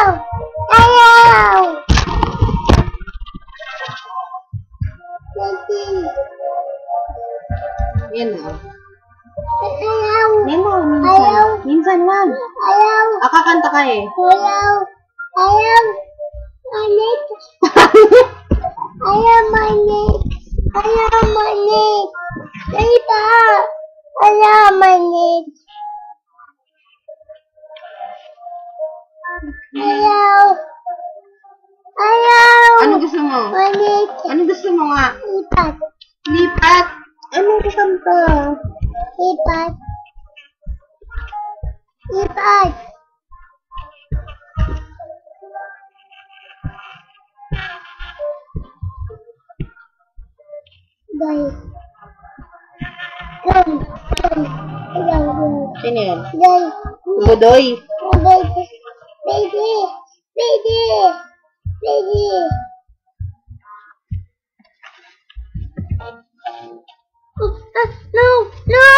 Ayaw! Baby. Yan o. Ayaw! Nemo, Ayaw. minsan wag. Ayaw! Kakanta ka eh. Ayaw! Ayaw! Manik! Ayaw manik! Ayaw manik! Tita! Ayaw manik! Ayaw! Ayaw! Ano gusto mo? Manik! Ano gusto mo nga? Lipat! Lipat. Ano kanta? Lipat! Lipat! Day! Day! Ayaw! Sino yan? Day! Budoy. Baby! Baby! Baby! Baby! No! No!